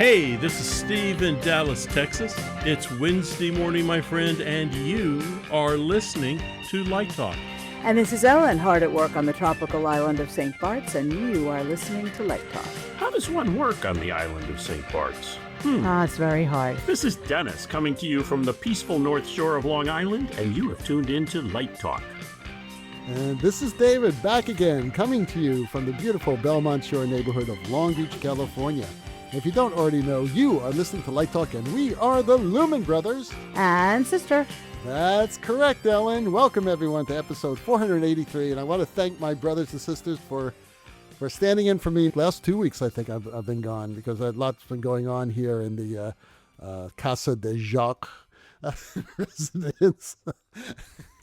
Hey, this is Steve in Dallas, Texas. It's Wednesday morning, my friend, and you are listening to Light Talk. And this is Ellen, hard at work on the tropical island of St. Bart's, and you are listening to Light Talk. How does one work on the island of St. Bart's? It's very hard. This is Dennis coming to you from the peaceful North Shore of Long Island, and you have tuned in to Light Talk. And this is David back again, coming to you from the beautiful Belmont Shore neighborhood of Long Beach, California. If you don't already know, you are listening to Light Talk, and we are the Lumen Brothers And Sister. That's correct, Ellen. Welcome, everyone, to episode 483. And I want to thank my brothers and sisters for standing in for me. Last 2 weeks, I think I've been gone because lots been going on here in the Casa de Jacques residence.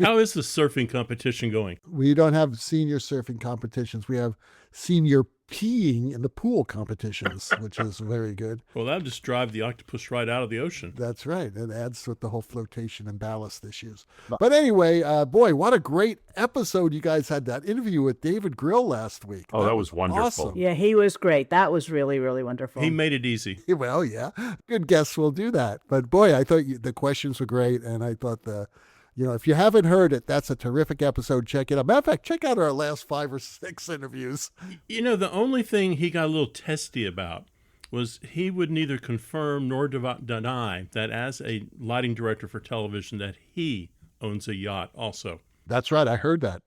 How is the surfing competition going? We don't have senior surfing competitions. We have senior peeing in the pool competitions, which is very good. Well, that'll just drive the octopus right out of the ocean. That's right. It adds with the whole flotation and ballast issues. But anyway, boy, what a great episode you guys had. That interview with David Grill last week. Oh, that was wonderful. Awesome. Yeah, he was great. That was really, really wonderful. He made it easy. Well, yeah. Good guests will do that. But boy, I thought the questions were great. And I thought if you haven't heard it, that's a terrific episode. Check it out. Matter of fact, check out our last 5 or 6 interviews. You know, the only thing he got a little testy about was he would neither confirm nor deny that as a lighting director for television that he owns a yacht also. That's right. I heard that.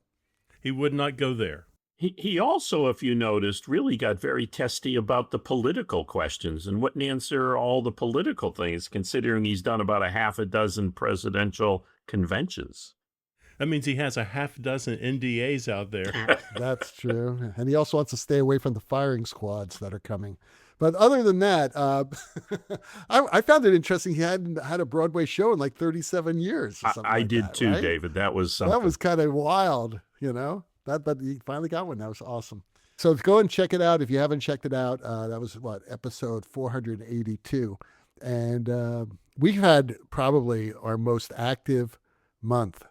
He would not go there. He also, if you noticed, really got very testy about the political questions and wouldn't answer all the political things, considering he's done about a half a dozen presidential conventions. That means he has a half dozen NDAs out there. That's true. And he also wants to stay away from the firing squads that are coming. But other than that, I found it interesting. He hadn't had a Broadway show in like 37 years. Or I like did that, too, right? David. That was something. That was kind of wild, you know. But he finally got one. That was awesome. So go and check it out if you haven't checked it out. That was episode 482, and we've had probably our most active month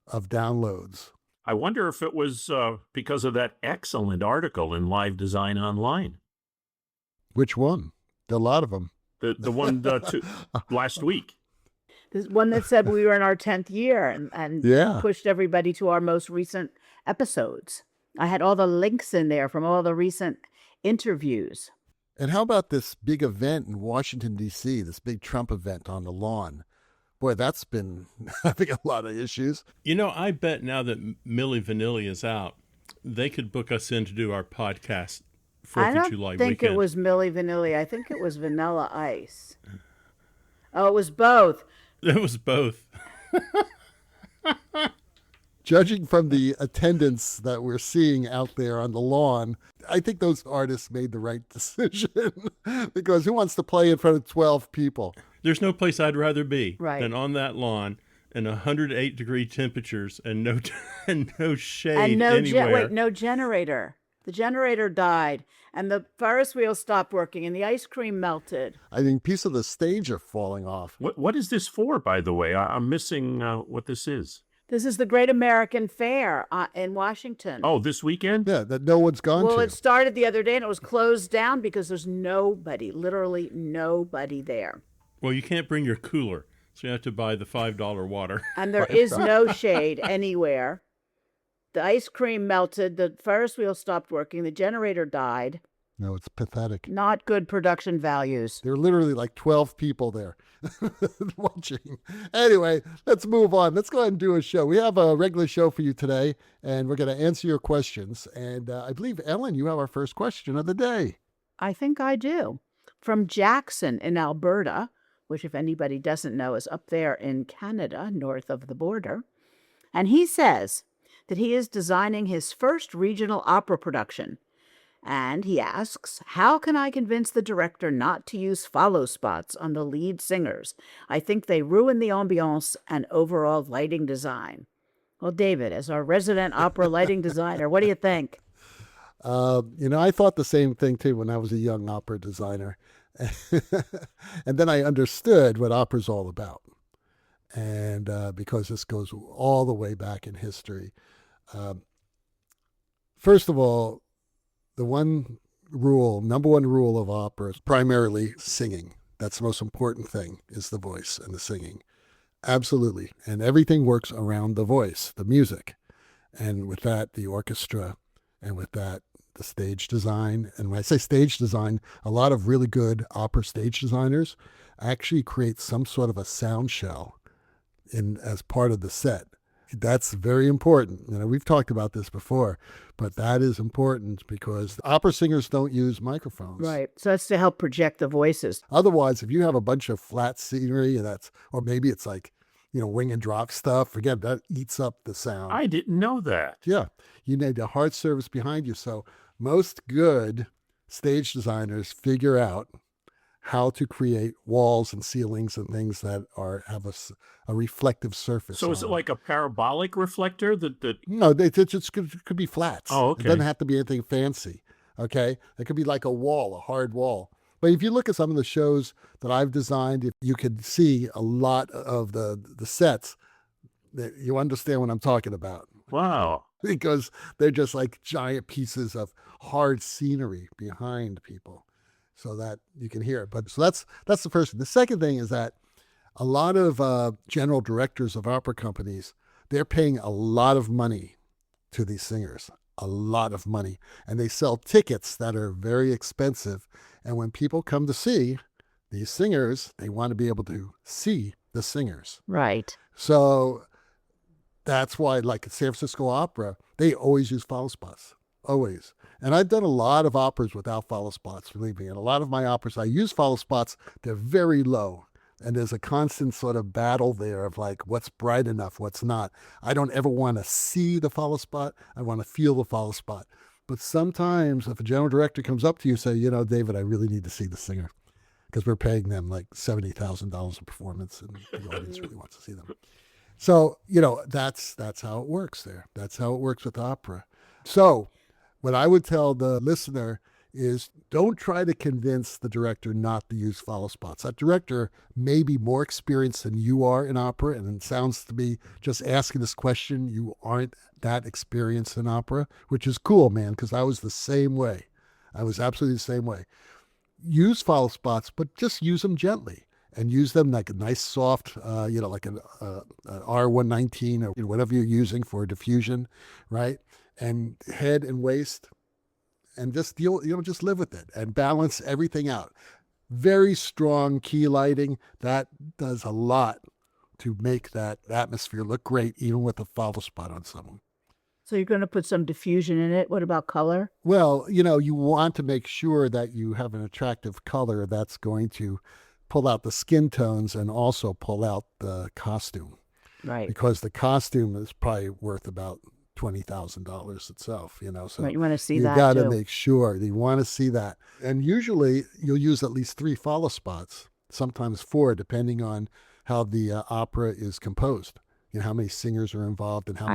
of downloads. I wonder if it was because of that excellent article in Live Design Online. Which one? A lot of them. The one last week. This one that said we were in our 10th year and Yeah. pushed everybody to our most recent episodes. I had all the links in there from all the recent interviews. And how about this big event in Washington, D.C., this big Trump event on the lawn? Boy, that's been having a lot of issues. You know, I bet now that Milli Vanilli is out, they could book us in to do our podcast 4th I of don't July think weekend. it was Milli Vanilli. I think it was Vanilla Ice. Oh, it was both. It was both. Judging from the attendance that we're seeing out there on the lawn, I think those artists made the right decision because who wants to play in front of 12 people? There's no place I'd rather be Right. than on that lawn in 108-degree temperatures and no shade And no anywhere. no generator. The generator died, and the Ferris wheel stopped working, and the ice cream melted. I think pieces of the stage are falling off. What is this for, by the way? I'm missing what this is. This is the Great American Fair in Washington. Oh, this weekend? Yeah, that no one's gone Well, to. it started the other day, and it was closed down because there's nobody, literally nobody there. Well, you can't bring your cooler, so you have to buy the $5 water. And there is no shade anywhere. The ice cream melted. The Ferris wheel stopped working. The generator died. No, it's pathetic. Not good production values. There are literally like 12 people there watching. Anyway, let's move on. Let's go ahead and do a show. We have a regular show for you today, and we're going to answer your questions. And I believe, Ellen, you have our first question of the day. I think I do. From Jackson in Alberta, which if anybody doesn't know is up there in Canada, north of the border. And he says that he is designing his first regional opera production. And he asks, how can I convince the director not to use follow spots on the lead singers? I think they ruin the ambiance and overall lighting design. Well, David, as our resident opera lighting designer, what do you think? I thought the same thing, too, when I was a young opera designer. And then I understood what opera's all about. And because this goes all the way back in history. First of all, the one rule, number one rule of opera is primarily singing. That's the most important thing, is the voice and the singing. Absolutely. And everything works around the voice, the music. And with that, the orchestra, and with that, the stage design. And when I say stage design, a lot of really good opera stage designers actually create some sort of a sound shell as part of the set. That's very important. We've talked about this before, but that is important because opera singers don't use microphones. Right. So that's to help project the voices. Otherwise, if you have a bunch of flat scenery, or maybe it's like, wing and drop stuff, forget that eats up the sound. I didn't know that. Yeah. You need a hard surface behind you. So most good stage designers figure out how to create walls and ceilings and things that have a reflective surface. So is it like a parabolic reflector that? No, it just could be flats. Oh, okay. It doesn't have to be anything fancy. Okay, it could be like a wall, a hard wall. But if you look at some of the shows that I've designed, if you could see a lot of the sets, you understand what I'm talking about. Wow. Because they're just like giant pieces of hard scenery behind people, so that you can hear it. But so that's the first thing. The second thing is that a lot of general directors of opera companies, they're paying a lot of money to these singers, a lot of money. And they sell tickets that are very expensive. And when people come to see these singers, they want to be able to see the singers. Right. So that's why, like at San Francisco Opera, they always use follow spots, always. And I've done a lot of operas without follow spots, believe me. And a lot of my operas, I use follow spots. They're very low. And there's a constant sort of battle there of like, what's bright enough, what's not. I don't ever want to see the follow spot. I want to feel the follow spot. But sometimes if a general director comes up to you and say, David, I really need to see the singer because we're paying them like $70,000 a performance and the audience really wants to see them. So, that's how it works there. That's how it works with opera. So what I would tell the listener is don't try to convince the director not to use follow spots. That director may be more experienced than you are in opera, and it sounds to me, just asking this question, you aren't that experienced in opera, which is cool, man, because I was the same way. I was absolutely the same way. Use follow spots, but just use them gently. And use them like a nice soft, like an R119 or whatever you're using for diffusion, right? And head and waist, and just just live with it and balance everything out. Very strong key lighting. That does a lot to make that atmosphere look great, even with a follow spot on someone. So you're going to put some diffusion in it. What about color? Well, you want to make sure that you have an attractive color that's going to pull out the skin tones and also pull out the costume. Right. Because the costume is probably worth about $20,000 itself, so right, you want to see that you got to too. make sure you want to see that. And usually you'll use at least 3 follow spots, sometimes 4, depending on how the opera is composed. How many singers are involved and how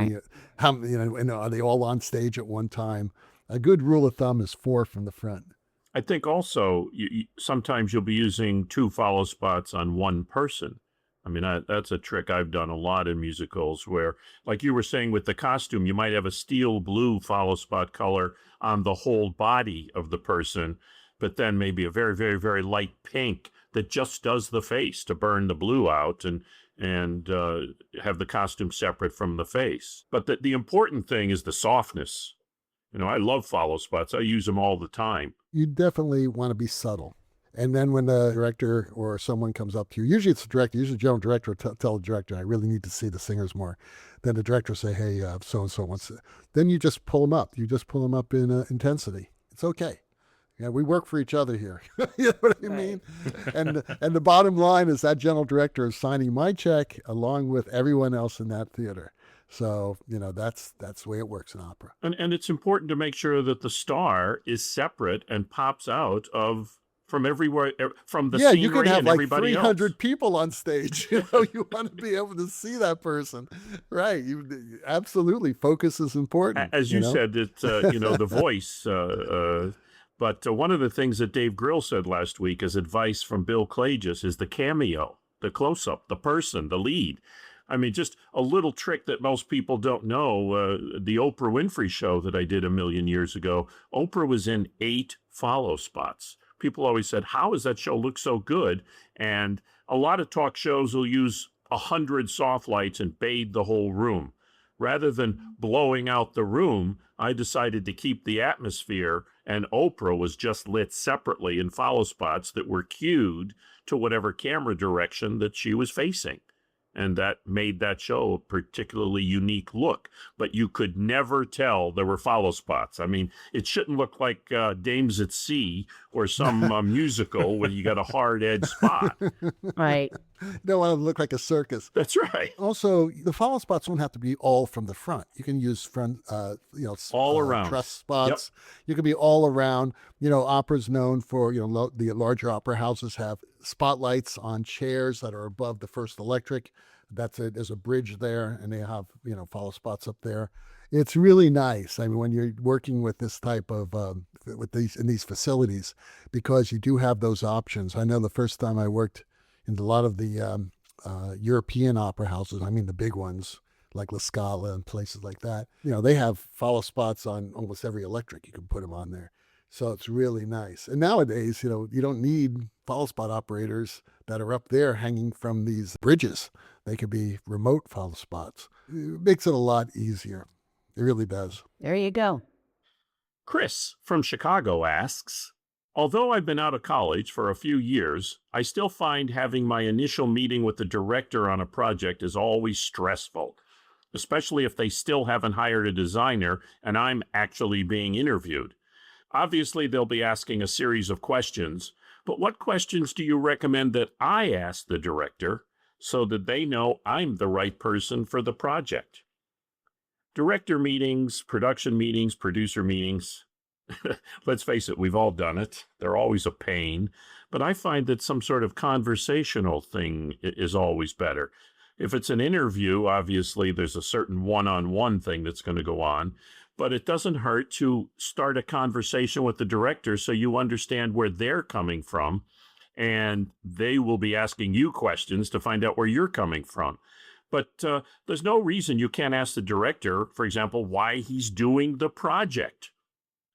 many, and are they all on stage at one time? A good rule of thumb is 4 from the front. I think also sometimes you'll be using 2 follow spots on one person. I mean, that's a trick I've done a lot in musicals where, like you were saying with the costume, you might have a steel blue follow spot color on the whole body of the person, but then maybe a very, very, very light pink that just does the face to burn the blue out and have the costume separate from the face. But the important thing is the softness. I love follow spots. I use them all the time. You definitely want to be subtle. And then when the director or someone comes up to you, usually it's the director, usually the general director will tell the director, I really need to see the singers more. Then the director will say, hey, so-and-so wants it. Then you just pull them up. You just pull them up in intensity. It's okay. Yeah, we work for each other here. You know what I mean? And the bottom line is that general director is signing my check along with everyone else in that theater. So, that's the way it works in opera. And it's important to make sure that the star is separate and pops out from everywhere, from the scenery you could have and like everybody 300 else. people on stage. You want to be able to see that person, right? You absolutely, focus is important. As you said, it's the voice. But one of the things that Dave Grill said last week as advice from Bill Klages is the cameo, the close-up, the person, the lead. I mean, just a little trick that most people don't know. The Oprah Winfrey show that I did a million years ago, Oprah was in 8 follow spots. People always said, how does that show look so good? And a lot of talk shows will use 100 soft lights and bathe the whole room. Rather than blowing out the room, I decided to keep the atmosphere, and Oprah was just lit separately in follow spots that were cued to whatever camera direction that she was facing. And that made that show a particularly unique look. But you could never tell there were follow spots. I mean, it shouldn't look like Dames at Sea or some musical where you got a hard edge spot. Right. You don't want to look like a circus. That's right. Also, the follow spots don't have to be all from the front. You can use front, all around truss spots. Yep. You can be all around. Opera's known for, the larger opera houses have spotlights on chairs that are above the first electric. That's it. There's a bridge there, and they have, follow spots up there. It's really nice. I mean, when you're working with this type of, in these facilities, because you do have those options. I know the first time I worked in a lot of the European opera houses, I mean the big ones like La Scala and places like that, they have follow spots on almost every electric. You can put them on there. So it's really nice. And nowadays, you don't need follow spot operators that are up there hanging from these bridges. They could be remote follow spots. It makes it a lot easier. It really does. There you go. Chris from Chicago asks, although I've been out of college for a few years, I still find having my initial meeting with the director on a project is always stressful, especially if they still haven't hired a designer and I'm actually being interviewed. Obviously, they'll be asking a series of questions, but what questions do you recommend that I ask the director so that they know I'm the right person for the project? Director meetings, production meetings, producer meetings. Let's face it, we've all done it. They're always a pain, but I find that some sort of conversational thing is always better. If it's an interview, obviously there's a certain one-on-one thing that's going to go on, but it doesn't hurt to start a conversation with the director so you understand where they're coming from, and they will be asking you questions to find out where you're coming from. But there's no reason you can't ask the director, for example, why he's doing the project.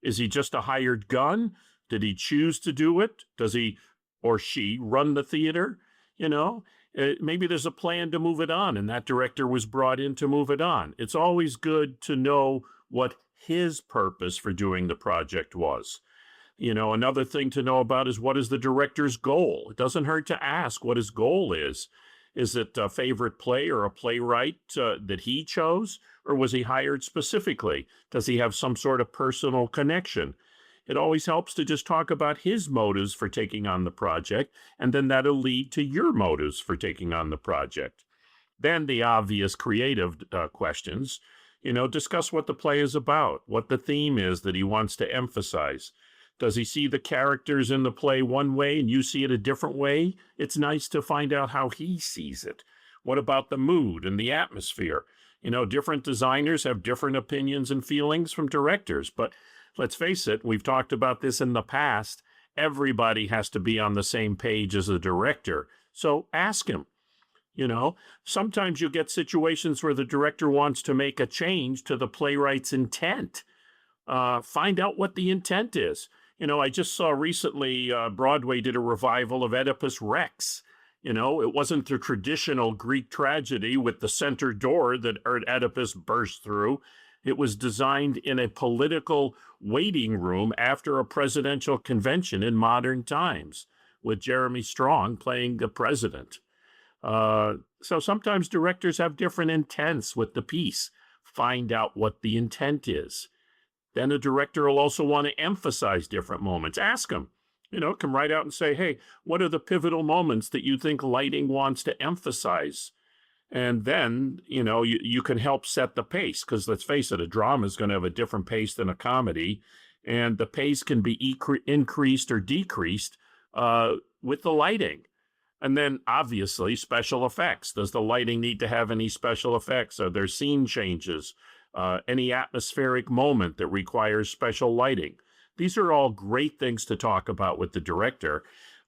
Is he just a hired gun? Did he choose to do it? Does he or she run the theater? Maybe there's a plan to move it on, and that director was brought in to move it on. It's always good to know what his purpose for doing the project was. Another thing to know about is what is the director's goal. It doesn't hurt to ask what his goal is. Is it a favorite play or a playwright that he chose, or was he hired specifically? Does he have some sort of personal connection? It always helps to just talk about his motives for taking on the project, and then that'll lead to your motives for taking on the project. Then the obvious creative questions, discuss what the play is about, what the theme is that he wants to emphasize. Does he see the characters in the play one way and you see it a different way? It's nice to find out how he sees it. What about the mood and the atmosphere? Different designers have different opinions and feelings from directors, but let's face it, we've talked about this in the past. Everybody has to be on the same page as a director. So ask him. Sometimes you get situations where the director wants to make a change to the playwright's intent. Find out what the intent is. I just saw recently Broadway did a revival of Oedipus Rex. It wasn't the traditional Greek tragedy with the center door that Oedipus burst through. It was designed in a political waiting room after a presidential convention in modern times, with Jeremy Strong playing the president. So sometimes directors have different intents with the piece. Find out what the intent is. Then a director will also want to emphasize different moments. Ask them, come right out and say, hey, what are the pivotal moments that you think lighting wants to emphasize? And then, you can help set the pace, because let's face it, a drama is going to have a different pace than a comedy, and the pace can be increased or decreased with the lighting. And then, obviously, special effects. Does the lighting need to have any special effects? Are there scene changes? Any atmospheric moment that requires special lighting? These are all great things to talk about with the director.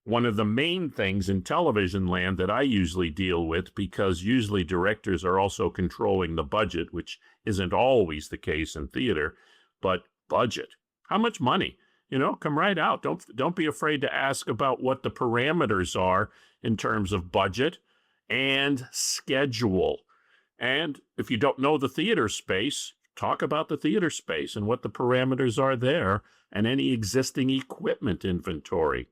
One of the main things in television land that I usually deal with, because usually directors are also controlling the budget, which isn't always the case in theater, but budget. How much money? Come right out. Don't be afraid to ask about what the parameters are in terms of budget and schedule. And if you don't know the theater space, talk about the theater space and what the parameters are there and any existing equipment inventory.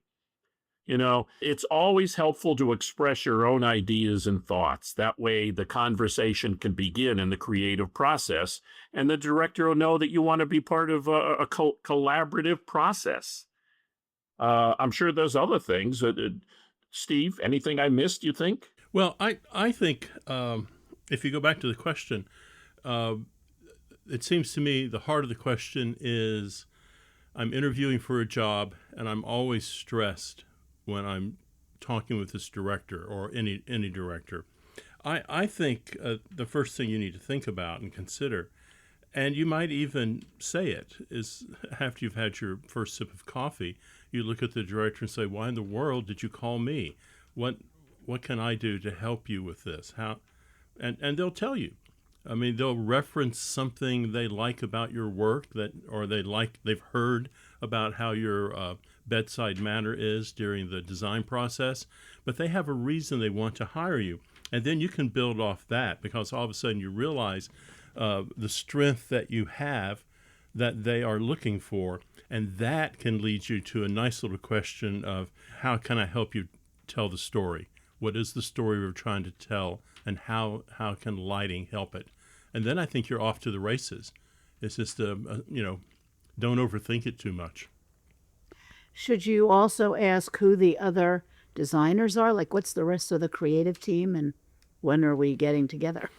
It's always helpful to express your own ideas and thoughts. That way the conversation can begin in the creative process, and the director will know that you want to be part of a collaborative process. I'm sure there's other things. Steve, anything I missed, you think? Well, I think if you go back to the question, it seems to me the heart of the question is, I'm interviewing for a job, and I'm always stressed when I'm talking with this director or any director. I think the first thing you need to think about and consider, and you might even say it, is after you've had your first sip of coffee, you look at the director and say, why in the world did you call me? What can I do to help you with this? How? And they'll tell you. I mean, they'll reference something they like about your work they've heard about how your bedside manner is during the design process, but they have a reason they want to hire you. And then you can build off that, because all of a sudden you realize the strength that you have that they are looking for. And that can lead you to a nice little question of, how can I help you tell the story? What is the story we're trying to tell, and how can lighting help it? And then I think you're off to the races. It's just, don't overthink it too much. Should you also ask who the other designers are? Like, what's the rest of the creative team, and when are we getting together?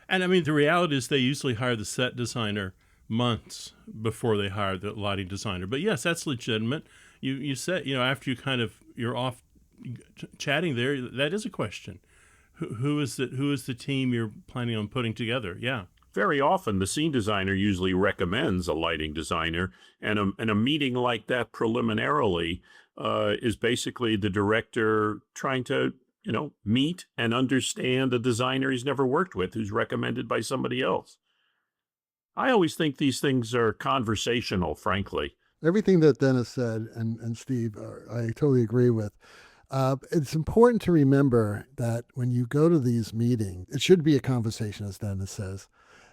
And I mean, the reality is they usually hire the set designer months before they hire the lighting designer. But yes, that's legitimate. You said, after you're off chatting there, that is a question. Who is the team you're planning on putting together? Yeah. Very often, the scene designer usually recommends a lighting designer, and a meeting like that preliminarily is basically the director trying to, meet and understand a designer he's never worked with who's recommended by somebody else. I always think these things are conversational, frankly. Everything that Dennis said and Steve, I totally agree with. It's important to remember that when you go to these meetings, it should be a conversation, as Dennis says,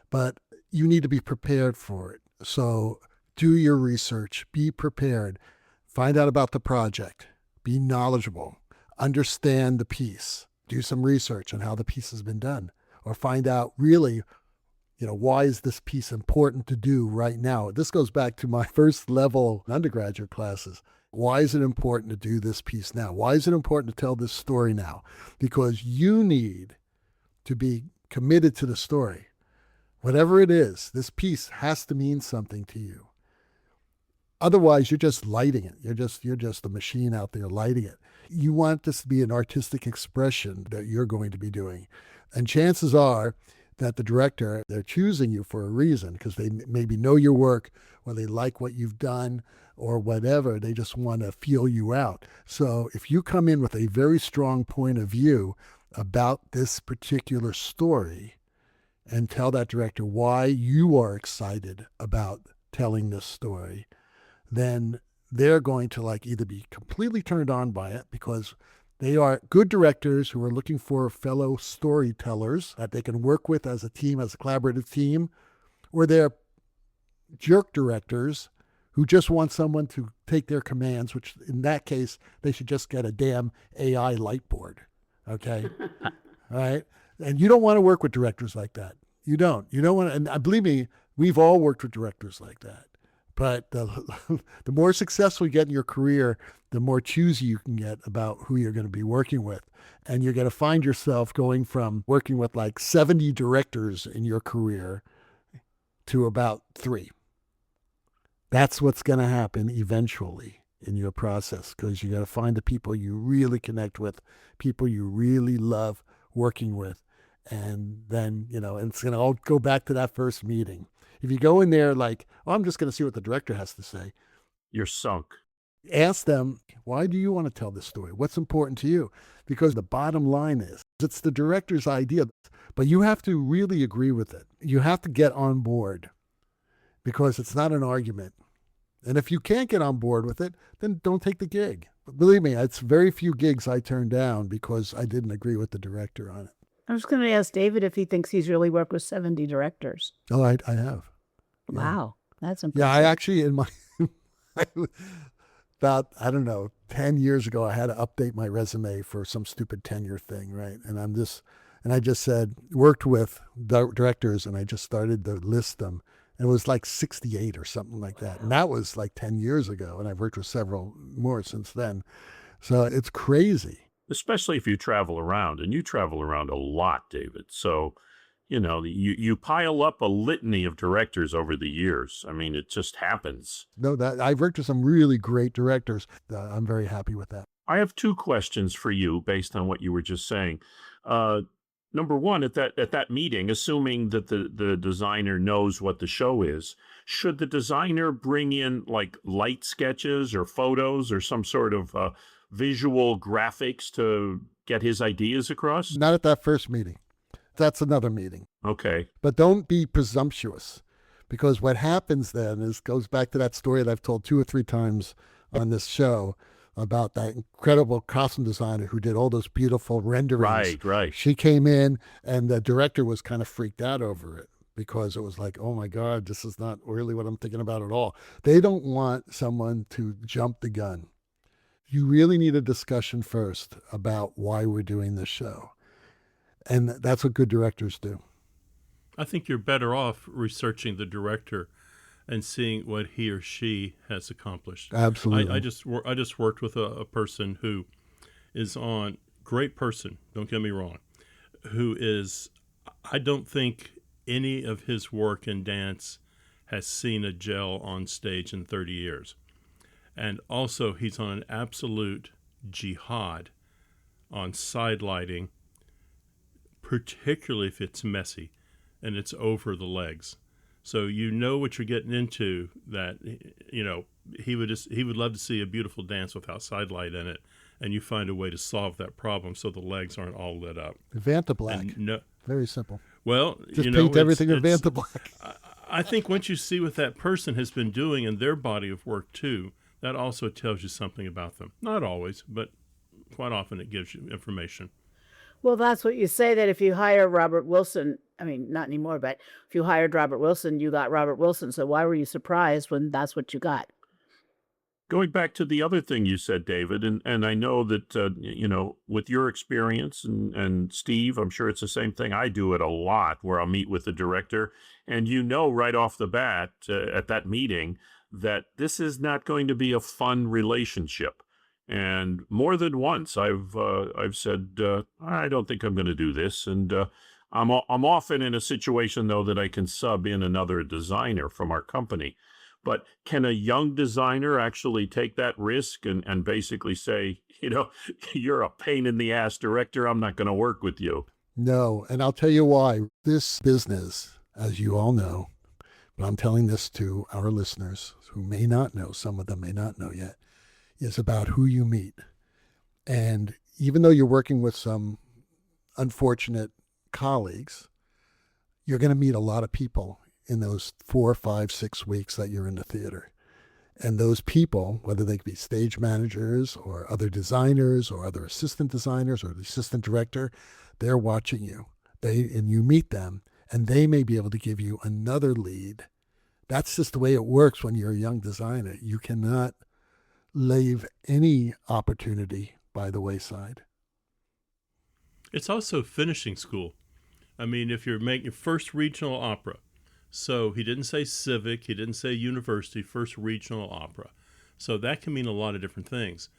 but you need to be prepared for it. So do your research, be prepared, find out about the project, be knowledgeable, understand the piece, do some research on how the piece has been done, or find out really, why is this piece important to do right now? This goes back to my first level undergraduate classes. Why is it important to do this piece now? Why is it important to tell this story now? Because you need to be committed to the story. Whatever it is, this piece has to mean something to you. Otherwise, you're just lighting it. You're just a machine out there lighting it. You want this to be an artistic expression that you're going to be doing. And chances are that the director, they're choosing you for a reason, because they maybe know your work, or they like what you've done, or whatever. They just want to feel you out. So if you come in with a very strong point of view about this particular story and tell that director why you are excited about telling this story, then they're going to either be completely turned on by it, because they are good directors who are looking for fellow storytellers that they can work with as a team, as a collaborative team, or they're jerk directors who just want someone to take their commands, which in that case, they should just get a damn AI light board. Okay? All right? And you don't want to work with directors like that. You don't. You don't want to, and believe me, we've all worked with directors like that. But the more successful you get in your career, the more choosy you can get about who you're going to be working with. And you're going to find yourself going from working with 70 directors in your career to about 3. That's what's going to happen eventually in your process, because you got to find the people you really connect with, people you really love working with. And then, and it's going to all go back to that first meeting. If you go in there I'm just going to see what the director has to say, You're sunk. Ask them, why do you want to tell this story? What's important to you? Because the bottom line is, it's the director's idea, but you have to really agree with it. You have to get on board because it's not an argument. And if you can't get on board with it, then don't take the gig. But believe me, it's very few gigs I turned down because I didn't agree with the director on it. I was going to ask David if he thinks he's really worked with 70 directors. Oh, I have. Yeah. Wow, that's impressive. Yeah, I actually, in my, about, I don't know, 10 years ago, I had to update my resume for some stupid tenure thing, right? And I just said, worked with directors, and I just started to list them. And it was like 68 or something like that. And that was like 10 years ago. And I've worked with several more since then. So it's crazy. Especially if you travel around, and you travel around a lot, David. So, you pile up a litany of directors over the years. I mean, it just happens. No, that I've worked with some really great directors. I'm very happy with that. I have two questions for you based on what you were just saying. Number one, at that meeting, assuming that the designer knows what the show is, should the designer bring in like light sketches or photos or some sort of visual graphics to get his ideas across? Not at that first meeting. That's another meeting. Okay. But don't be presumptuous, because what happens then goes back to that story that I've told 2 or 3 times on this show about that incredible costume designer who did all those beautiful renderings. Right. She came in and the director was kind of freaked out over it because it was like, oh my God, this is not really what I'm thinking about at all. They don't want someone to jump the gun. You really need a discussion first about why we're doing this show. And that's what good directors do. I think you're better off researching the director and seeing what he or she has accomplished. Absolutely. I just worked with a person who is on, great person, don't get me wrong, who is, I don't think any of his work in dance has seen a gel on stage in 30 years. And also he's on an absolute jihad on side lighting, particularly if it's messy and it's over the legs. So you know what you're getting into, that, he would love to see a beautiful dance without side light in it, and you find a way to solve that problem so the legs aren't all lit up. Vanta black. No, very simple. Well, just paint everything in Vanta black. I think once you see what that person has been doing in their body of work too, that also tells you something about them. Not always, but quite often it gives you information. Well, that's what you say, that if you hire Robert Wilson, I mean, not anymore, but if you hired Robert Wilson, you got Robert Wilson. So why were you surprised when that's what you got? Going back to the other thing you said, David, and I know that, with your experience and Steve, I'm sure it's the same thing. I do it a lot where I'll meet with the director, and right off the bat at that meeting that this is not going to be a fun relationship. And more than once, I've said, I don't think I'm going to do this. And I'm often in a situation, though, that I can sub in another designer from our company. But can a young designer actually take that risk and basically say, you're a pain in the ass director, I'm not going to work with you? No, and I'll tell you why. This business, as you all know, but I'm telling this to our listeners who may not know, some of them may not know yet, is about who you meet. And even though you're working with some unfortunate colleagues, you're going to meet a lot of people in those 4, 5, 6 weeks that you're in the theater. And those people, whether they be stage managers or other designers or other assistant designers or the assistant director, they're watching you. And you meet them, and they may be able to give you another lead. That's just the way it works when you're a young designer. You cannot leave any opportunity by the wayside. It's also finishing school. I mean, if you're making your first regional opera, so he didn't say civic, he didn't say university, first regional opera. So that can mean a lot of different things.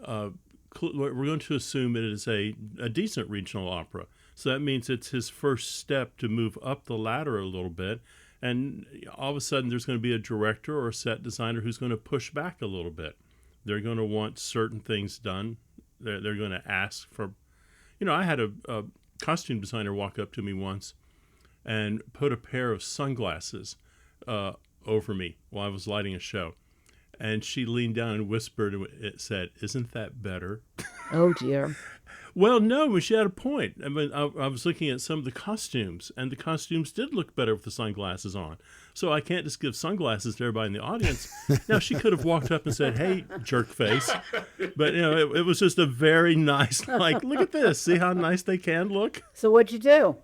We're going to assume it is a decent regional opera. So that means it's his first step to move up the ladder a little bit. And all of a sudden there's going to be a director or a set designer who's going to push back a little bit. They're going to want certain things done. They're going to ask for, I had a costume designer walk up to me once and put a pair of sunglasses over me while I was lighting a show. And she leaned down and whispered, and it said, "Isn't that better?" Oh, dear. Well, no, but she had a point. I mean, I was looking at some of the costumes, and the costumes did look better with the sunglasses on. So I can't just give sunglasses to everybody in the audience. Now, she could have walked up and said, "Hey, jerk face." But, it was just a very nice, like, look at this. See how nice they can look? So what'd you do?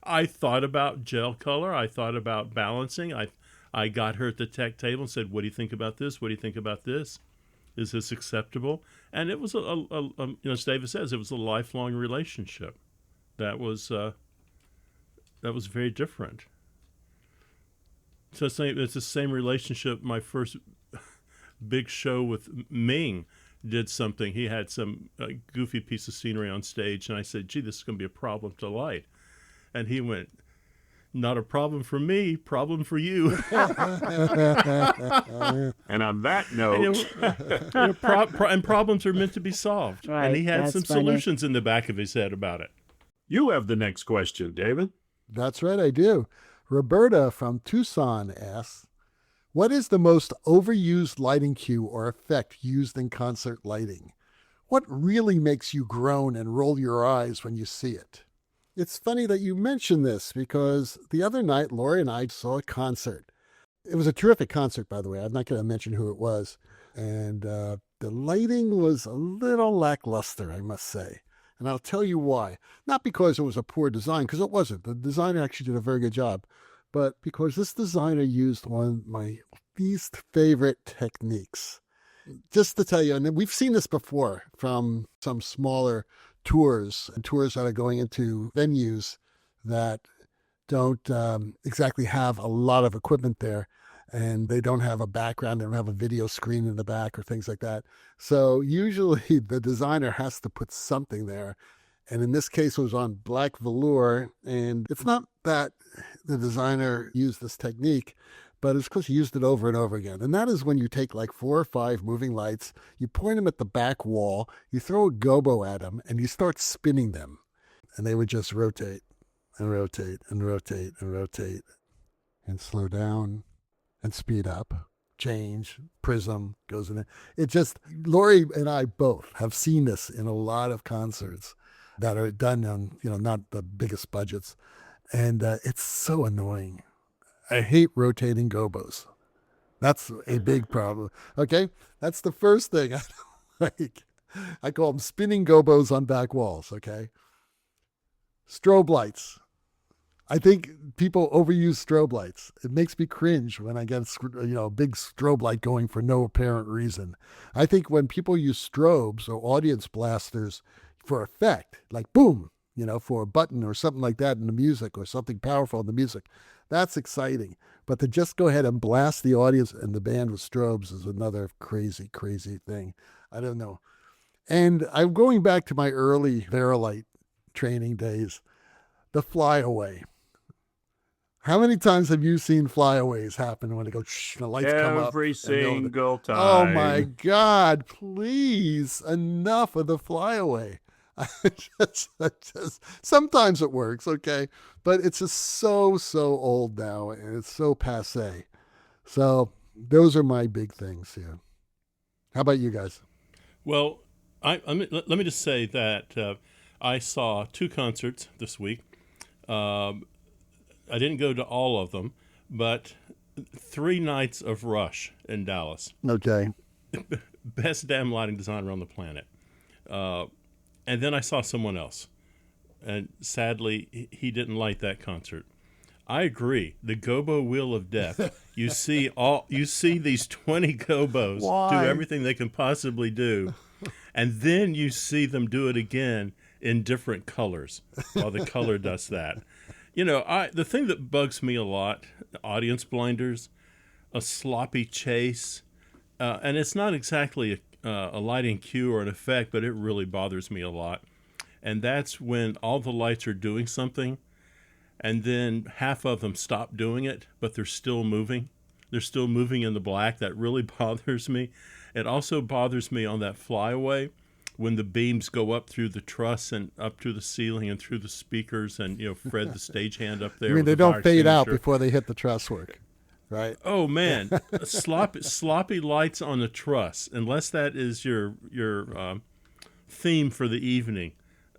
I thought about gel color. I thought about balancing. I got her at the tech table and said, "What do you think about this? What do you think about this? Is this acceptable?" And it was as David says, it was a lifelong relationship. That was very different. So it's the same relationship. My first big show with Ming did something. He had some goofy piece of scenery on stage, and I said, "Gee, this is going to be a problem to light." And he went, "Not a problem for me, problem for you." And on that note, and problems are meant to be solved. Right, and he had that's some funny. solutions in the back of his head about it. you have the next question, David. That's right, I do. Roberta from Tucson asks, what is the most overused lighting cue or effect used in concert lighting? What really makes you groan and roll your eyes when you see it? It's funny that you mention this because the other night, Lori and I saw a concert. It was a terrific concert, by the way. I'm not going to mention who it was. And the lighting was a little lackluster, I must say. And I'll tell you why. Not because it was a poor design, because it wasn't. The designer actually did a very good job. But because this designer used one of my least favorite techniques. Just to tell you, and we've seen this before from some smaller tours and tours that are going into venues that don't exactly have a lot of equipment there, and they don't have a background, they don't have a video screen in the back or things like that. So usually the designer has to put something there. And in this case, it was on black velour. And it's not that the designer used this technique, but it's because he used it over and over again. And that is when you take like 4 or 5 moving lights, you point them at the back wall, you throw a gobo at them, and you start spinning them. And they would just rotate and rotate and rotate and rotate and slow down and speed up, change, prism goes in. It just, Lori and I both have seen this in a lot of concerts that are done on, not the biggest budgets. And it's so annoying. I hate rotating gobos. That's a big problem. Okay? That's the first thing I don't like. I call them spinning gobos on back walls, okay? Strobe lights. I think people overuse strobe lights. It makes me cringe when I get a big strobe light going for no apparent reason. I think when people use strobes or audience blasters for effect, like boom, for a button or something like that in the music or something powerful in the music, that's exciting. But to just go ahead and blast the audience and the band with strobes is another crazy, crazy thing. I don't know. And I'm going back to my early Verilight training days, the flyaway. How many times have you seen flyaways happen when they go, the lights come up? Every single time. Oh my God, please, enough of the flyaway. Sometimes it works, okay? But it's just so old now, and it's so passé. So those are my big things here. How about you guys? Well, let me just say that I saw 2 concerts this week. I didn't go to all of them, but 3 nights of Rush in Dallas. Okay. Best damn lighting designer on the planet. And then I saw someone else. And sadly, he didn't like that concert. I agree. The Gobo-Wheel of Death. You see these 20 gobos Why? do everything they can possibly do. And then you see them do it again in different colors while the color does that. The thing that bugs me a lot, audience blinders, a sloppy chase, and it's not exactly a lighting cue or an effect, but it really bothers me a lot. And that's when all the lights are doing something, and then half of them stop doing it, but they're still moving. They're still moving in the black. That really bothers me. It also bothers me on that flyaway when the beams go up through the truss and up to the ceiling and through the speakers, and Fred the stagehand up there. I mean, they with the don't fire fade out extinguisher. before they hit the truss work. right? Oh man, sloppy lights on the truss. Unless that is your theme for the evening.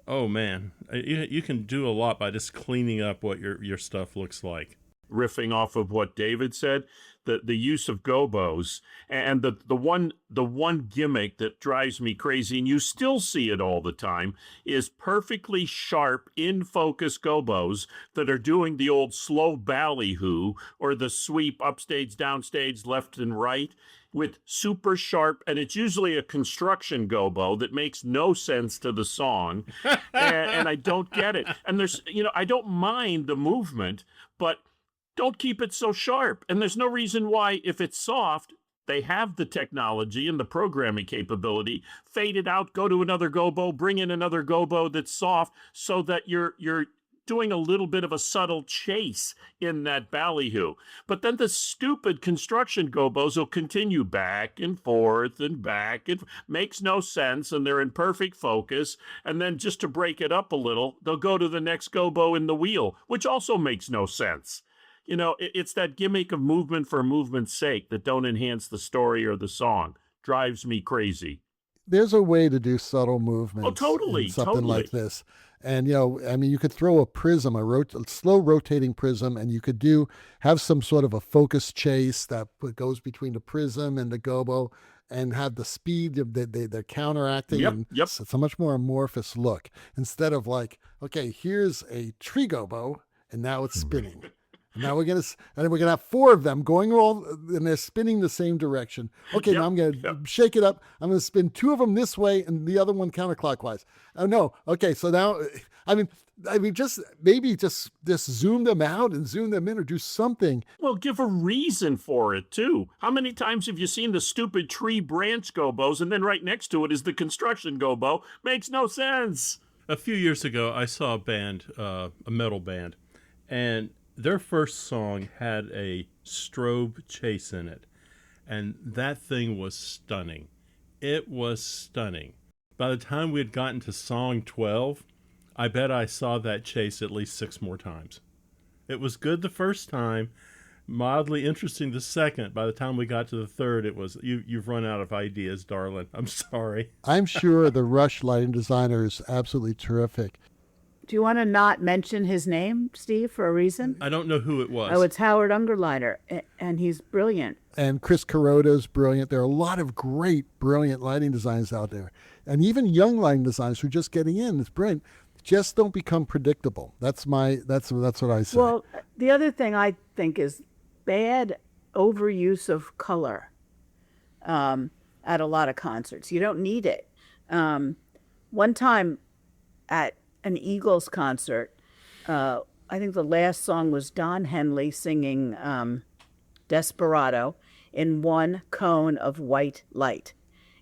Oh man, you can do a lot by just cleaning up what your stuff looks like. Riffing off of what David said, the use of gobos and the one gimmick that drives me crazy, and you still see it all the time, is perfectly sharp in focus gobos that are doing the old slow ballyhoo or the sweep upstage, downstage, left and right with super sharp, and it's usually a construction gobo that makes no sense to the song, and I don't get it. And there's, I don't mind the movement, but don't keep it so sharp. And there's no reason why, if it's soft, they have the technology and the programming capability. Fade it out, go to another gobo, bring in another gobo that's soft, so that you're doing a little bit of a subtle chase in that ballyhoo. But then the stupid construction gobos will continue back and forth and back. It makes no sense, and they're in perfect focus. And then just to break it up a little, they'll go to the next gobo in the wheel, which also makes no sense. It's that gimmick of movement for movement's sake that don't enhance the story or the song. Drives me crazy. There's a way to do subtle movements. Oh, totally, in something totally. like this. And, you could throw a prism, a slow rotating prism, and you could have some sort of a focus chase that goes between the prism and the gobo, and have the speed they're counteracting. Yep, and yep. It's a much more amorphous look, instead of like, okay, here's a tree gobo, and now it's spinning. And now we're gonna have four of them going and they're spinning the same direction. Okay, now I'm gonna shake it up. I'm gonna spin two of them this way and the other one counterclockwise. Oh no. Okay, so now, just zoom them out and zoom them in, or do something. Well, give a reason for it too. How many times have you seen the stupid tree branch gobos, and then right next to it is the construction gobo? Makes no sense. A few years ago, I saw a band, a metal band, and their first song had a strobe chase in it, and that thing was stunning. It was stunning. By the time we had gotten to song 12, I bet I saw that chase at least 6 more times. It was good the first time, mildly interesting the second. By the time we got to the third, it was, you've run out of ideas, darling. I'm sorry. I'm sure the Rush lighting designer is absolutely terrific. Do you want to not mention his name, Steve, for a reason? I don't know who it was. Oh, it's Howard Ungerleider, and he's brilliant. And Chris Carota's brilliant. There are a lot of great, brilliant lighting designs out there. And even young lighting designers who are just getting in, it's brilliant. Just don't become predictable. That's what I say. Well, the other thing I think is bad overuse of color at a lot of concerts. You don't need it. One time at an Eagles concert, I think the last song was Don Henley singing Desperado in one cone of white light.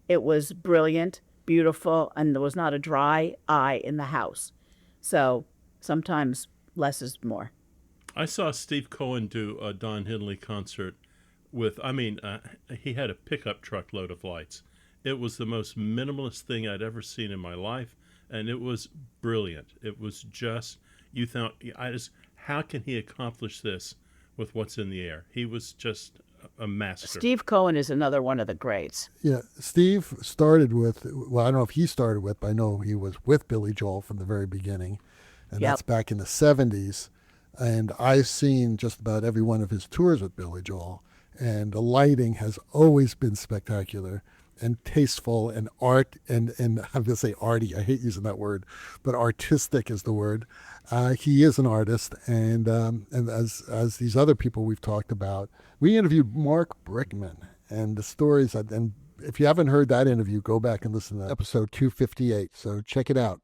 It was brilliant, beautiful, and there was not a dry eye in the house. So sometimes less is more. I saw Steve Cohen do a Don Henley concert with, he had a pickup truck load of lights. It was the most minimalist thing I'd ever seen in my life. And it was brilliant. It was just, how can he accomplish this with what's in the air? He was just a master. Steve Cohen is another one of the greats. Yeah, Steve started with, I don't know if he started with, but I know he was with Billy Joel from the very beginning. And that's back in the 70s. And I've seen just about every one of his tours with Billy Joel. And the lighting has always been spectacular and tasteful and I'm going to say arty. I hate using that word, but artistic is the word. He is an artist, and as these other people we've talked about, we interviewed Mark Brickman, and the stories. And if you haven't heard that interview, go back and listen to episode 258. So check it out.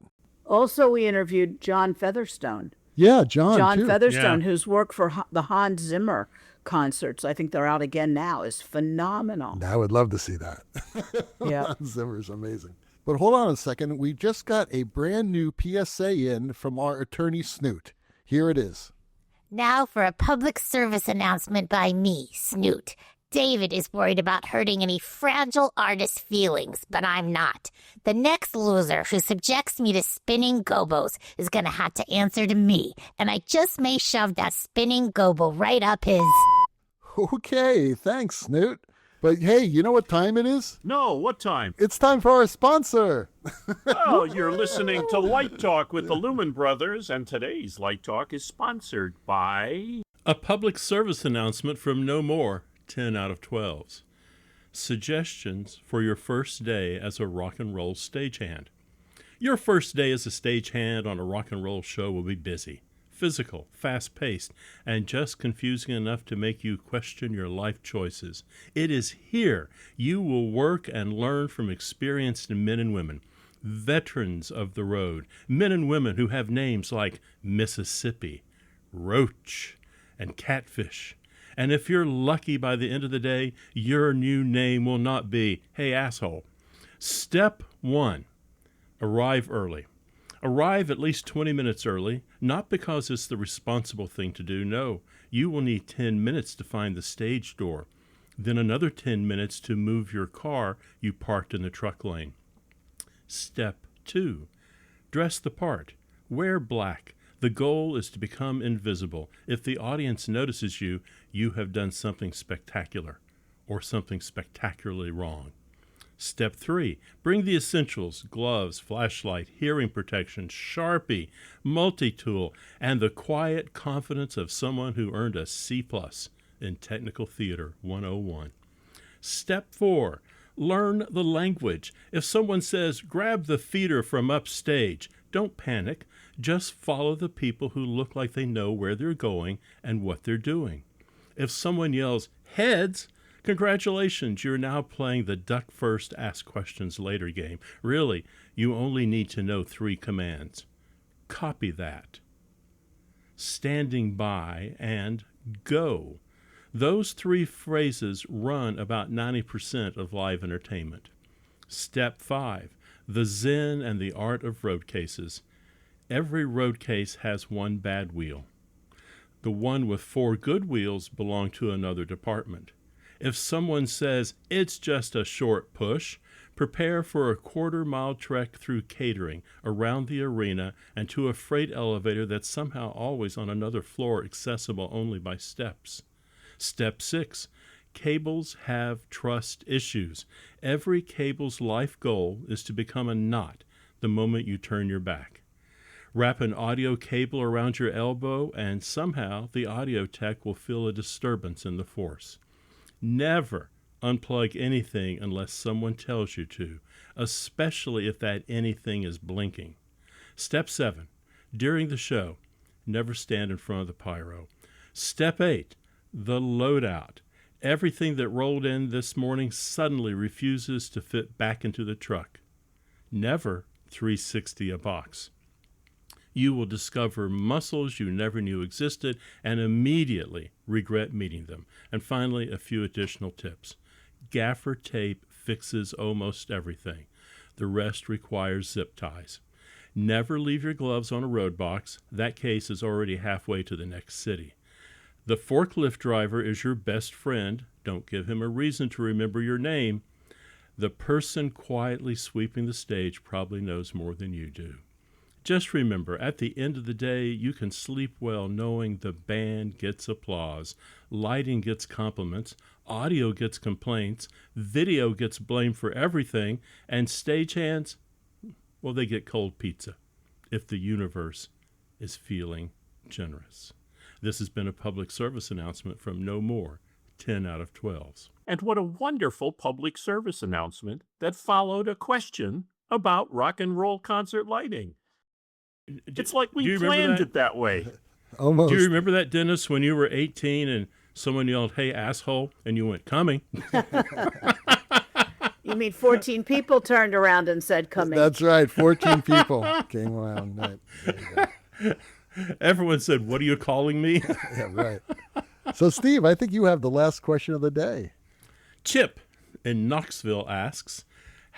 Also, we interviewed John Featherstone. Yeah, John too. Featherstone, who's worked for the Hans Zimmer concerts. I think they're out again now. Is phenomenal. I would love to see that. Yeah. Hans Zimmer is amazing. But hold on a second. We just got a brand new PSA in from our attorney Snoot. Here it is. Now for a public service announcement by me, Snoot. David is worried about hurting any fragile artist feelings, but I'm not. The next loser who subjects me to spinning gobos is going to have to answer to me, and I just may shove that spinning gobo right up his... Okay, thanks, Snoot. But hey, you know what time it is? No, what time? It's time for our sponsor. Oh, you're listening to Light Talk with the Lumen Brothers, and today's Light Talk is sponsored by... A public service announcement from No More 10 out of 12s. Suggestions for your first day as a rock and roll stagehand. Your first day as a stagehand on a rock and roll show will be busy, physical, fast-paced, and just confusing enough to make you question your life choices. It is here you will work and learn from experienced men and women, veterans of the road, men and women who have names like Mississippi, Roach, and Catfish. And if you're lucky, by the end of the day, your new name will not be, "Hey, asshole." Step 1, arrive early. Arrive at least 20 minutes early, not because it's the responsible thing to do. No, you will need 10 minutes to find the stage door, then another 10 minutes to move your car you parked in the truck lane. Step 2, dress the part. Wear black. The goal is to become invisible. If the audience notices you, you have done something spectacular or something spectacularly wrong. Step 3, bring the essentials: gloves, flashlight, hearing protection, Sharpie, multi-tool, and the quiet confidence of someone who earned a C+ in Technical Theater 101. Step 4, learn the language. If someone says, "Grab the feeder from upstage," don't panic. Just follow the people who look like they know where they're going and what they're doing. If someone yells, "Heads," congratulations, you're now playing the duck first, ask questions later game. Really, you only need to know 3 commands. Copy that. Standing by and go. Those 3 phrases run about 90% of live entertainment. Step 5, the zen and the art of road cases. Every road case has 1 bad wheel. The one with 4 good wheels belong to another department. If someone says, "It's just a short push," prepare for a 1/4-mile trek through catering, around the arena, and to a freight elevator that's somehow always on another floor, accessible only by steps. Step 6, cables have trust issues. Every cable's life goal is to become a knot the moment you turn your back. Wrap an audio cable around your elbow, and somehow the audio tech will feel a disturbance in the force. Never unplug anything unless someone tells you to, especially if that anything is blinking. Step 7, during the show, never stand in front of the pyro. Step 8, the loadout. Everything that rolled in this morning suddenly refuses to fit back into the truck. Never 360 a box. You will discover muscles you never knew existed and immediately regret meeting them. And finally, a few additional tips. Gaffer tape fixes almost everything. The rest requires zip ties. Never leave your gloves on a road box. That case is already halfway to the next city. The forklift driver is your best friend. Don't give him a reason to remember your name. The person quietly sweeping the stage probably knows more than you do. Just remember, at the end of the day, you can sleep well knowing the band gets applause, lighting gets compliments, audio gets complaints, video gets blamed for everything, and stagehands, well, they get cold pizza if the universe is feeling generous. This has been a public service announcement from No More 10 out of 12s. And what a wonderful public service announcement that followed a question about rock and roll concert lighting. It's like we planned it that way. Almost. Do you remember that, Dennis, when you were 18 and someone yelled, "Hey, asshole," and you went, "Coming"? You mean 14 people turned around and said, "Coming"? That's right. 14 people came around. Right. There you go. Everyone said, "What are you calling me?" Yeah, right. So, Steve, I think you have the last question of the day. Chip in Knoxville asks,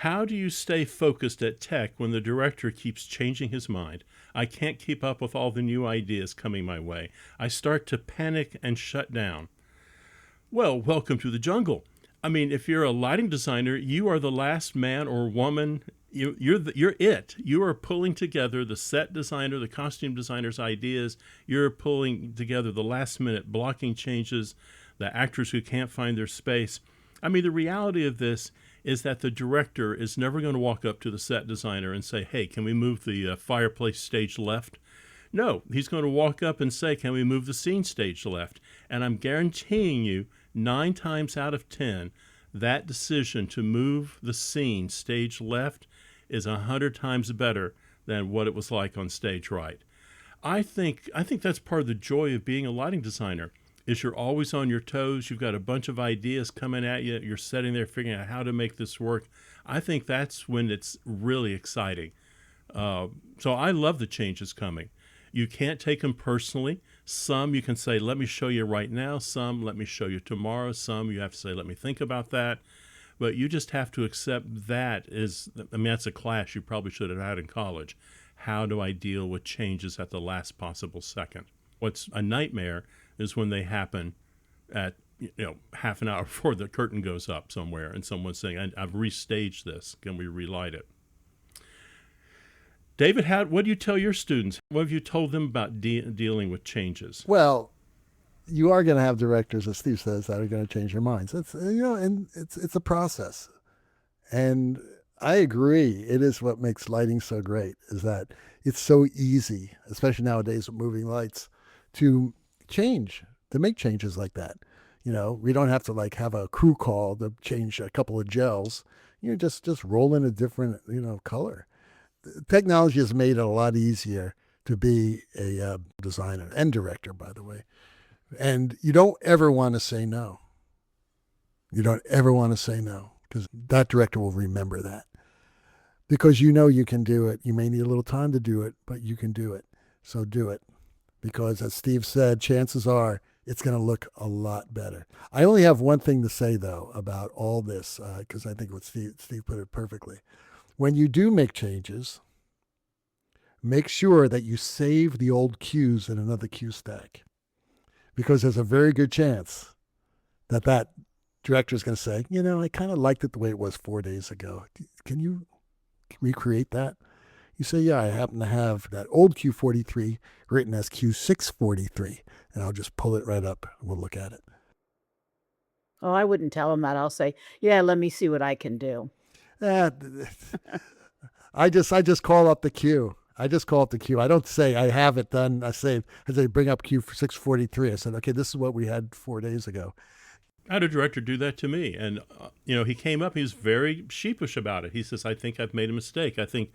how do you stay focused at tech when the director keeps changing his mind? I can't keep up with all the new ideas coming my way. I start to panic and shut down. Well, welcome to the jungle. I mean, if you're a lighting designer, you are the last man or woman. You're it. You are pulling together the set designer, the costume designer's ideas. You're pulling together the last minute blocking changes, the actors who can't find their space. I mean, the reality of this is that the director is never going to walk up to the set designer and say, hey, can we move the fireplace stage left? No, he's going to walk up and say, can we move the scene stage left? And I'm guaranteeing you, 9 times out of 10, that decision to move the scene stage left is 100 times better than what it was like on stage right. I think that's part of the joy of being a lighting designer, is you're always on your toes. You've got a bunch of ideas coming at you. You're sitting there figuring out how to make this work. I think that's when it's really exciting. So I love the changes coming. You can't take them personally. Some you can say, let me show you right now. Some, let me show you tomorrow. Some you have to say, let me think about that. But you just have to accept that is, I mean, that's a class you probably should have had in college. How do I deal with changes at the last possible second? What's a nightmare is when they happen at, half an hour before the curtain goes up somewhere and someone's saying, I've restaged this. Can we relight it? David, what do you tell your students? What have you told them about dealing with changes? Well, you are going to have directors, as Steve says, that are going to change their minds. It's and it's a process. And I agree. It is what makes lighting so great, is that it's so easy, especially nowadays with moving lights, to make changes like that. We don't have to have a crew call to change a couple of gels. You just roll in a different, color. Technology has made it a lot easier to be a designer and director, by the way. And you don't ever want to say no. You don't ever want to say no, because that director will remember that. Because you can do it. You may need a little time to do it, but you can do it. So do it. Because as Steve said, chances are it's going to look a lot better. I only have one thing to say, though, about all this, because I think what Steve put it perfectly. When you do make changes, make sure that you save the old cues in another cue stack. Because there's a very good chance that director is going to say, I kind of liked it the way it was 4 days ago. Can you recreate that? You say, yeah, I happen to have that old Q43 written as Q643, and I'll just pull it right up and we'll look at it. Oh, I wouldn't tell them that. I'll say, yeah, let me see what I can do. I just call up the cue. I don't say I have it done. I say bring up Q643. I said, okay, this is what we had 4 days ago. I had a director do that to me. And, he came up, he was very sheepish about it. He says, I think I've made a mistake. I think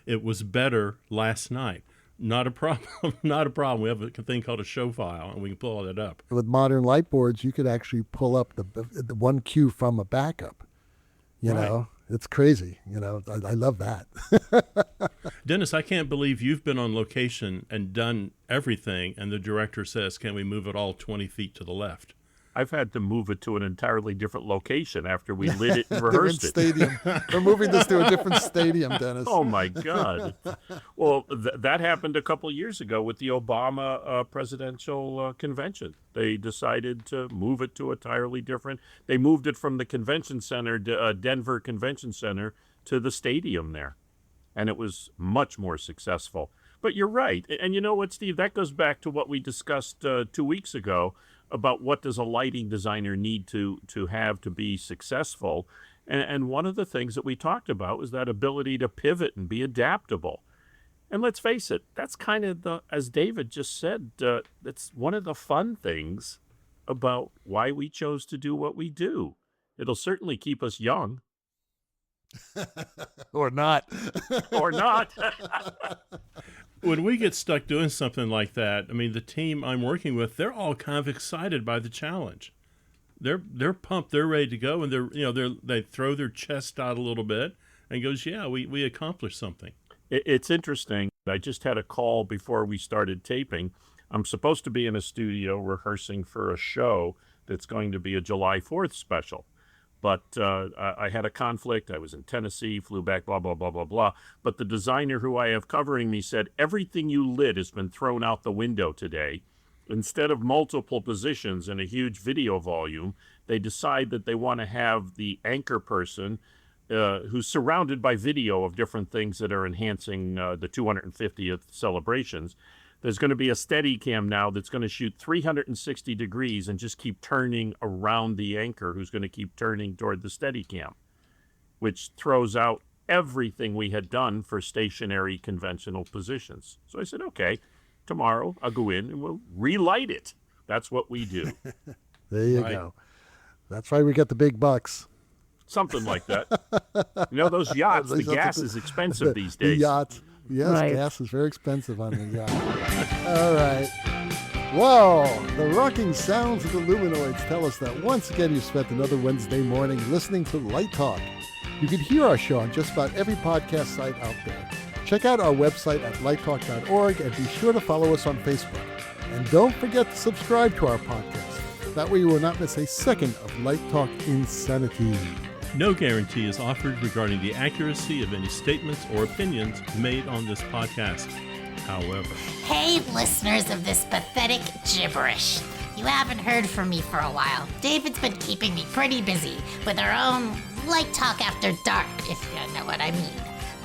it was better last night. Not a problem. Not a problem. We have a thing called a show file, and we can pull all that up. With modern light boards, you could actually pull up the one cue from a backup. You know, it's crazy. I love that. Dennis, I can't believe you've been on location and done everything, and the director says, can we move it all 20 feet to the left? I've had to move it to an entirely different location after we lit it and rehearsed it. Stadium. We're moving this to a different stadium, Dennis. Oh, my God. Well, that happened a couple of years ago with the Obama presidential convention. They decided to move it to entirely different. They moved it from the convention center, Denver Convention Center, to the stadium there. And it was much more successful. But you're right. And you know what, Steve? That goes back to what we discussed 2 weeks ago about what does a lighting designer need to have to be successful. And one of the things that we talked about was that ability to pivot and be adaptable. And let's face it, that's kind of as David just said, that's one of the fun things about why we chose to do what we do. It'll certainly keep us young. Or not. Or not. When we get stuck doing something like that, I mean, the team I'm working with, they're all kind of excited by the challenge. They're pumped, they're ready to go, and they throw their chest out a little bit and goes, yeah, we accomplished something. It's interesting. I just had a call before we started taping. I'm supposed to be in a studio rehearsing for a show that's going to be a July 4th special. But I had a conflict. I was in Tennessee, flew back, blah, blah, blah, blah, blah. But the designer who I have covering me said, everything you lit has been thrown out the window today. Instead of multiple positions and a huge video volume, they decide that they want to have the anchor person who's surrounded by video of different things that are enhancing the 250th celebrations. There's going to be a Steadicam now that's going to shoot 360 degrees and just keep turning around the anchor, who's going to keep turning toward the Steadicam, which throws out everything we had done for stationary conventional positions. So I said, okay, tomorrow I'll go in and we'll relight it. That's what we do. There you go. That's why we get the big bucks. Something like that. You know, those yachts, the gas is expensive these days. The yachts. Yes, Right. gas is very expensive on the yacht. All right. Whoa! The rocking sounds of the Luminoids tell us that once again you spent another Wednesday morning listening to Light Talk. You can hear our show on just about every podcast site out there. Check out our website at lighttalk.org and be sure to follow us on Facebook. And don't forget to subscribe to our podcast. That way you will not miss a second of Light Talk insanity. No guarantee is offered regarding the accuracy of any statements or opinions made on this podcast. However, Hey, listeners of this pathetic gibberish. You haven't heard from me for a while. David's been keeping me pretty busy with our own Light Talk After Dark, if you know what I mean.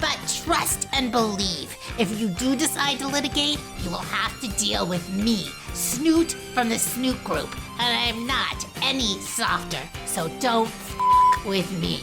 But trust and believe, if you do decide to litigate, you will have to deal with me, Snoot from the Snoot Group, and I'm not any softer, so don't with me.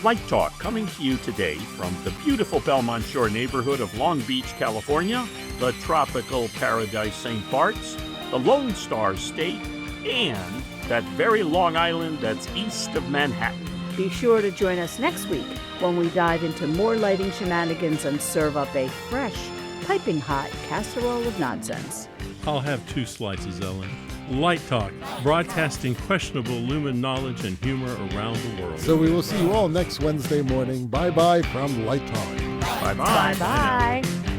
Light Talk coming to you today from the beautiful Belmont Shore neighborhood of Long Beach, California, the tropical paradise St. Bart's, the Lone Star State, and that very Long Island that's east of Manhattan. Be sure to join us next week when we dive into more lighting shenanigans and serve up a fresh, piping hot casserole of nonsense. I'll have 2 slices, Ellen. Light Talk, broadcasting questionable Lumen knowledge and humor around the world. So we will see you all next Wednesday morning. Bye-bye from Light Talk. Bye-bye. Bye-bye.